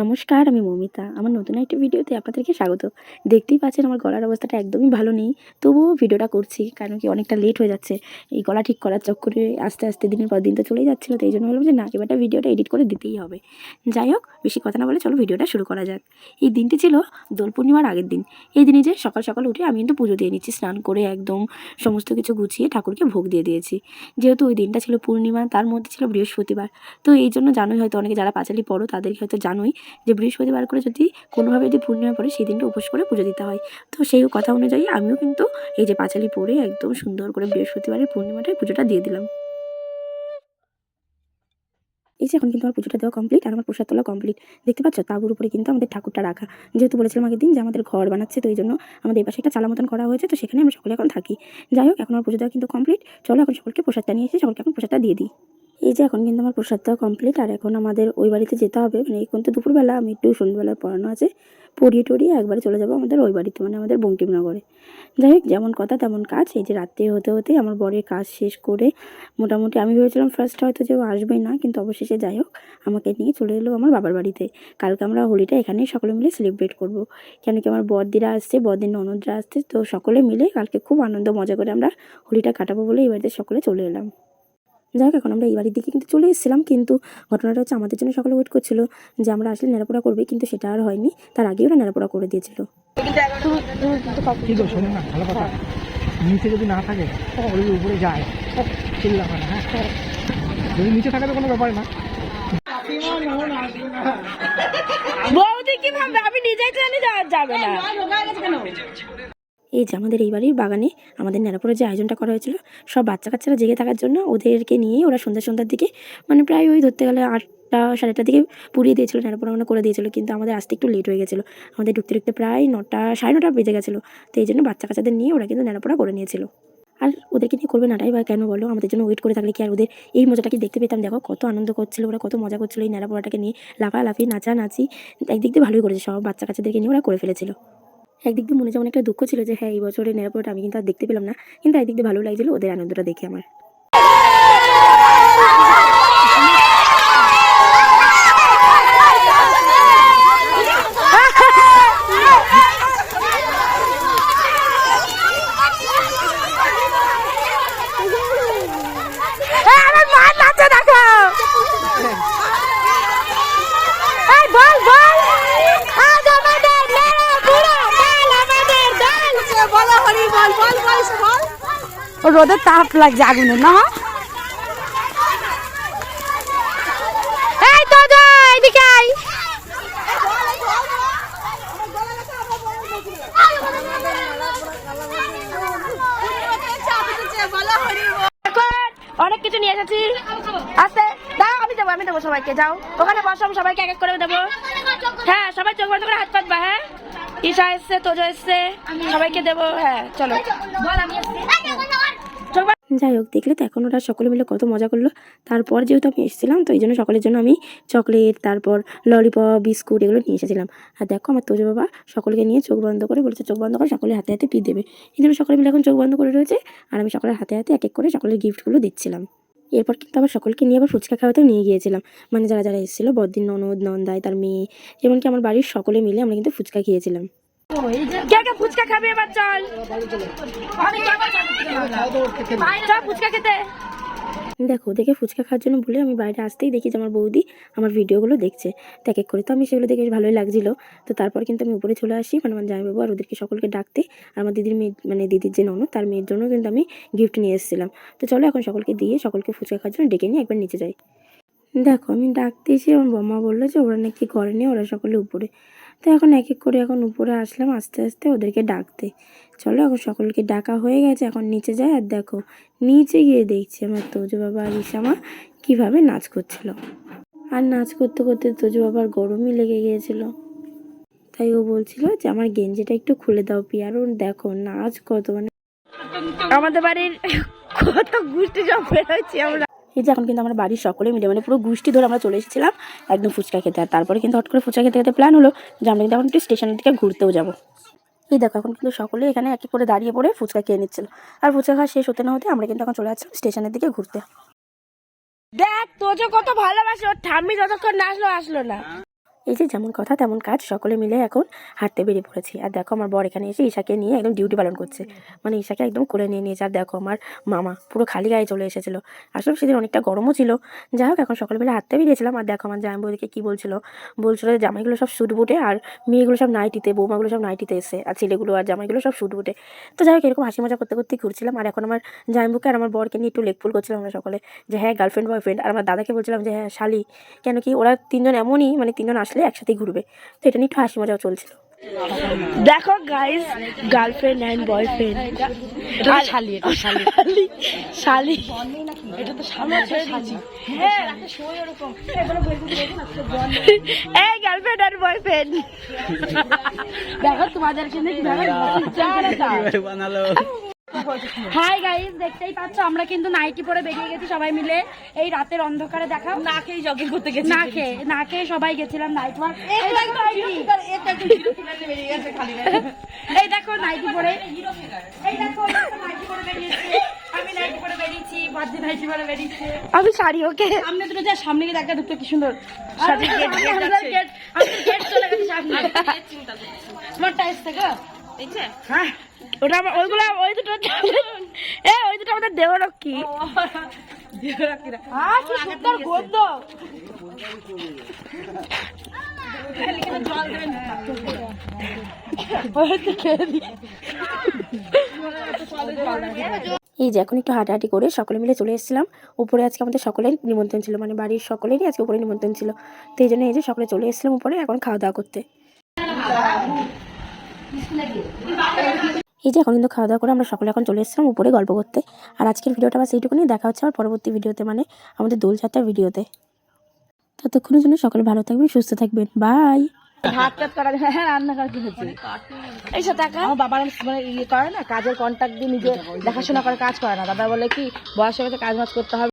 নমস্কার, আমি মৌমিতা। আমার নতুন একটি ভিডিওতে আপনাদেরকে স্বাগত। দেখতেই পাচ্ছেন আমার গলার অবস্থাটা একদমই ভালো নেই। তবুও ভিডিওটা করছি, কারণ কি অনেকটা লেট হয়ে যাচ্ছে। এই গলা ঠিক করার চক্করে আস্তে, আস্তে দিনের পর দিন তো চলেই যাচ্ছিলো। তো এইজন্য ভাবলাম যে না, এবারটা ভিডিওটা এডিট করে দিতেই হবে। যাই হোক, বেশি কথা না বলে চলো ভিডিওটা শুরু করা যাক। এই দিনটি ছিল দোল পূর্ণিমার আগের দিন। এই দিনে যে সকাল সকাল উঠে আমি কিন্তু পুজো দিয়ে নিচ্ছি, স্নান করে একদম সমস্ত কিছু গুছিয়ে ঠাকুরকে ভোগ দিয়ে দিয়েছি। যেহেতু ওই দিনটা ছিল পূর্ণিমা, তার মধ্যে ছিল বৃহস্পতিবার। তো এই জন্য জানোই হয়তো, অনেকে যারা পাঁচালি পড়ো তাদেরকে হয়তো জানোই যে বৃহস্পতিবার করে যদি কোনোভাবে যদি পূর্ণিমা পড়ে সেই দিনটা উপোস করে পুজো দিতে হয়। তো সেই কথা অনুযায়ী আমিও কিন্তু এই যে পাঁচালি পড়ে একদম সুন্দর করে বৃহস্পতিবারের পূর্ণিমাটায় পুজোটা দিয়ে দিলাম। এই যে এখন কিন্তু আমার পুজোটা দেওয়া কমপ্লিট আর আমার প্রসাদ তোলা কমপ্লিট। দেখতে পাচ্ছ তাঁবুর উপরে কিন্তু আমাদের ঠাকুরটা রাখা। যেহেতু বলেছিলাম আগের দিন যে আমাদের ঘর বানাচ্ছে, তো এই জন্য আমাদের এই পাশে একটা চালা মতন করা হয়েছে, তো সেখানে আমরা সকলে এখন থাকি। যাই হোক, এখন আমার পুজো দেওয়া কিন্তু কমপ্লিট। চলো এখন সকলকে প্রসাদটা নিয়ে এসে সকলকে এখন প্রসাদটা দিয়ে দিই। এই যে এখন কিন্তু আমার প্রসাদ দেওয়া কমপ্লিট আর এখন আমাদের ওই বাড়িতে যেতে হবে। মানে এখন তো দুপুরবেলা, আমি একটু সন্ধ্যেবেলায় পড়ানো আছে, পড়িয়ে টড়িয়ে একবারে চলে যাবো আমাদের ওই বাড়িতে, মানে আমাদের বঙ্কিমনগরে। যাই হোক, যেমন কথা তেমন কাজ। এই যে রাত্রে হতে হতেই আমার বরের কাজ শেষ করে মোটামুটি আমি ভেবেছিলাম ফার্স্ট হয়তো যে ও আসবেই না, কিন্তু অবশেষে যাই হোক আমাকে নিয়ে চলে এলো আমার বাবার বাড়িতে। কালকে আমরা হোলিটা এখানেই সকলে মিলে সেলিব্রেট করব। কেন কি আমার বড়দিরা আসছে, বড়দির ননদরা আসছে, তো সকলে মিলে কালকে খুব আনন্দ মজা করে আমরা হোলিটা কাটাবো বলে এই বাড়িতে সকলে চলে এলাম। যাই হোক, এখন আমরা এই বাড়ির দিকে কিন্তু চলে এসেছিলাম, কিন্তু ঘটনাটা হচ্ছে আমাদের জন্য সকলে ওয়েট করছিল যে আমরা আসলে নেড়াপোড়া করবে, কিন্তু সেটা আর হয়নি। তার আগেই ওরা নেড়াপোড়া করে দিয়েছিল। নিচে যদি না থাকে ওই উপরে যায়, চিল্লা পারে। হ্যাঁ, যদি নিচে থাকে তো কোনো ব্যাপার না। বৌদি কি ভাববে, আমি নিজেই জানি যাবে না। এই যে আমাদের এই বাড়ির বাগানে আমাদের নেড়াপোড়ার যে আয়োজনটা করা হয়েছিল, সব বাচ্চা কাচ্চারা জেগে থাকার জন্য ওদেরকে নিয়েই ওরা সন্ধ্যার দিকে, মানে প্রায় ওই ধরতে গেলে 8টা সাড়ে 8টার দিকে পুড়িয়ে দিয়েছিল, নেড়াপোড়া মানে করে দিয়েছিল। কিন্তু আমাদের আসতে একটু লেট হয়ে গেছিলো, আমাদের ঢুকতে ঢুকতে প্রায় 9টা সাড়ে 9টা বেজে গেছিলো। তো এই জন্য বাচ্চা কাচ্চাদের নিয়ে ওরা কিন্তু নেড়াপোড়া করে নিয়েছিল। আর ওদেরকে নিয়ে করবে নাটাই বা কেন বলো, আমাদের জন্য ওয়েট করে থাকলে কি আর ওদের এই মজাটা কি দেখতে পেতাম? দেখো কত আনন্দ করছিল ওরা, কত মজা করছিল এই নেড়াপোড়াটাকে নিয়ে, লাফালাফি নাচানাচি। একদিক দিয়ে ভালোই করেছে, সব বাচ্চা কাচ্চাদেরকে নিয়ে ওরা করে ফেলেছিল। একদিক দিয়ে মনে যেমন একটা দুঃখ ছিল যে হ্যাঁ এই বছরের নেড়াপোড়াটা আমি কিন্তু আর দেখতে পেলাম না, কিন্তু একদিক দিয়ে ভালো লাগছিল ওদের আনন্দটা দেখে আমার। রোদের তাপ লাগছে আগুনের না। এই তো এদিকে আই। অনেক কিছু নিয়ে এসেছি, আস্তে দাও, আমি দেবো সবাইকে। যাও ওখানে বসো, আমি সবাইকে এক এক করে দেবো। হ্যাঁ, সবাই চোখ বন্ধ করে হাত পাতবা। হ্যাঁ, ঈশা এসছে, তোজো এসছে, সবাইকে দেবো। হ্যাঁ চলো। যাই হোক, দেখলে তো এখন ওরা সকলে মিলে কত মজা করলো। তারপর যেহেতু আমি এসেছিলাম, তো এই জন্য সকলের জন্য আমি চকলেট, তারপর ললিপপ, বিস্কুট এগুলো নিয়ে এসেছিলাম। আর দেখো আমার তোজো বাবা সকলকে নিয়ে চোখ বন্ধ করে বলেছে চোখ বন্ধ করে সকলে হাতে হাতে পিস দেবে। এই জন্য সকলে মিলে এখন চোখ বন্ধ করে রয়েছে আর আমি সকলের হাতে হাতে এক এক করে সকলের গিফটগুলো দিচ্ছিলাম। এরপর কিন্তু আবার সকলকে নিয়ে আবার ফুচকা খাওয়াতেও নিয়ে গিয়েছিলাম। মানে যারা যারা এসেছিলো, বড়দির ননদ, নন্দাই, তার মেয়ে, এমনকি আমার বাড়ির সকলে মিলে আমরা কিন্তু ফুচকা খেয়েছিলাম। কে কে ফুচকা খাবি এবার? চল ফুচকা খেতে। দেখো, দেখে ফুচকা খাওয়ার জন্য বলে আমি বাইরে আসতেই দেখি যে আমার বৌদি আমার ভিডিওগুলো দেখছে। তো এক এক করে তো আমি সেগুলো দেখে ভালোই লাগছিল। তো তারপর কিন্তু আমি উপরে চলে আসি, মানে আমার জামাইবাবু আর ওদেরকে সকলকে ডাকতে। আর আমার দিদির মেয়ে, মানে দিদির যে ননদ, তার মেয়ের জন্য কিন্তু আমি গিফট নিয়ে এসেছিলাম। তো চলো এখন সকলকে দিয়ে সকলকে ফুচকা খাওয়ার জন্য ডেকে নিয়ে একবার নিচে যাই। দেখো আমি ডাকতে এসে আমার বম্মা বললো যে ওরা নাকি ঘরে নেই, ওরা সকলে উপরে। তো এখন এক এক করে এখন উপরে আসলাম আস্তে আস্তে ওদেরকে ডাকতে। চলো এখন সকলকে ডাকা হয়ে গেছে, এখন নিচে যাই। আর দেখো নিচে গিয়ে দেখছি আমার তোজো বাবা আর ঈশামা কীভাবে নাচ করছিল। আর নাচ করতে করতে তোজো বাবার গরমই লেগে গিয়েছিল, তাই ও বলছিল যে আমার গেঞ্জিটা একটু খুলে দাও পিয়া। আর দেখো নাচ কত, মানে আমাদের বাড়ির কত গোষ্ঠী সব বের হয়েছি আমরা। এই যে এখন কিন্তু আমরা বাড়ির সকলে মিলে, মানে পুরো গোষ্ঠী ধরে আমরা চলে এসেছিলাম একদম ফুচকা খেতে। আর তারপরে কিন্তু হট করে ফুচকা খেতে খেতে প্ল্যান হলো যে আমরা কিন্তু এখন একটু স্টেশনের দিকে ঘুরতেও যাবো। এই দেখো এখন কিন্তু সকলে এখানে এক এক করে দাঁড়িয়ে পড়ে ফুচকা খেয়ে নিচ্ছিল। আর ফুচকা খাওয়া শেষ হতে না হতে আমরা কিন্তু এখন চলে যাচ্ছিলাম স্টেশনের দিকে ঘুরতে। দেখ তোজো কত ভালোবাসে, ওর ঠাম্মি যতক্ষণ না আসলো না। এই যে যেমন কথা তেমন কাজ, সকলে মিলে এখন হাঁটতে বেরিয়ে পড়েছি। আর দেখো আমার বর এখানে এসে ঈশাকে নিয়ে একদম ডিউটি পালন করছে, মানে ঈশাকে একদম কোলে নিয়ে নিয়েছে। আর দেখো আমার মামা পুরো খালি গায়ে চলে এসেছিলো, আসলে সেদিন অনেকটা গরমও ছিল। যাই হোক এখন সকলে মিলে হাঁটতে বেরিয়েছিলাম। আর দেখো আমার জামাইবাবু ওদিকে কী বলছিল যে জামাইগুলো সব স্যুট বুটে আর মেয়েগুলো সব নাইটিতে, বৌমাগুলো সব নাইটিতে এসে, আর ছেলেগুলো আর জামাইগুলো সব স্যুট বুটে। তো যাই হোক এরকম হাসি মজা করতে করতেই ঘুরছিলাম। আর এখন আমার জামাইবাবুকে আর আমার বরকে নিয়ে একটু লেকপুল করছিলাম আমরা সকলে, যে হ্যাঁ গার্লফ্রেন্ড বয়ফ্রেন্ড। আর আমার দাদাকে বলছিলাম যে হ্যাঁ শালি, কেন কি ওরা তিনজন এমনই, মানে তিনজন আসলে একসাথেই ঘুরবে। তো এটা নিয়ে একটু হাসি মজাও চলছিল। দেখো গাইস, গার্লফ্রেন্ড এন্ড বয়ফ্রেন্ড। এটা শালি, এটা শালি, শালি, এটা তো শালি। হ্যাঁ রাতে শোয় এরকম, এই গার্লফ্রেন্ড আর বয়ফ্রেন্ড। দেখো তোমাদের কিন্তু বানালো। হাই গাইস, দেখতেই পাচ্ছ আমরা কিন্তু নাইটি পরে বেরিয়ে গেছি সবাই মিলে এই রাতের অন্ধকারে। দেখাও, না খেয়ে জগিং করতে গেছি, না খেয়ে সবাই গেছিলাম নাইট ওয়াক। এই দেখো নাইটি পরে, এই দেখো নাইটি পরে বেরিয়েছি, আমি নাইটি পরে বেরিয়েছি, বাদ্দি নাইটি পরে বেরিয়েছে। আমি শাড়ি, ওকে সামনে দুটো যা, সামনে গিয়ে দেখা ঢুকতে কি সুন্দর সাথে গেট চলে গেছে সামনে। তোমার টাইস থেকে দেখছে? হ্যাঁ ওটা ওইগুলো, ওই দুটো ওই দুটো আমাদের দেহরক্ষী। কি সুন্দর গন্ধ। এই যে এখন একটু হাঁটাহাঁটি করে সকলে মিলে চলে এসেছিলাম উপরে। আজকে আমাদের সকলের নিমন্ত্রণ ছিল, মানে বাড়ির সকলেরই আজকে উপরে নিমন্ত্রণ ছিল। তো এই জন্য এই যে সকলে চলে এসেছিলাম উপরে এখন খাওয়া দাওয়া করতে। এই যে এখন কিন্তু খাওয়া দাওয়া করে আমরা সকলে এখন চলে এসেছিলাম উপরে গল্প করতে। আর আজকের ভিডিওটা বাস এইটুকুনি, দেখা হচ্ছে আমার পরবর্তী ভিডিওতে, মানে আমাদের দোলযাত্রার ভিডিওতে। ততক্ষণের জন্য সকলে ভালো থাকবেন, সুস্থ থাকবেন, বাই। ভাত টাত করা, হ্যাঁ রান্না করা কি হচ্ছে এইসব টাকা আমার বাবার মানে ইয়ে করে না, কাজের কন্ট্যাক্ট দিয়ে নিজে দেখাশোনা করে কাজ করে না। দাদা বলে কি বয়স হয়ে গেছে, কাজ বাজ করতে হবে।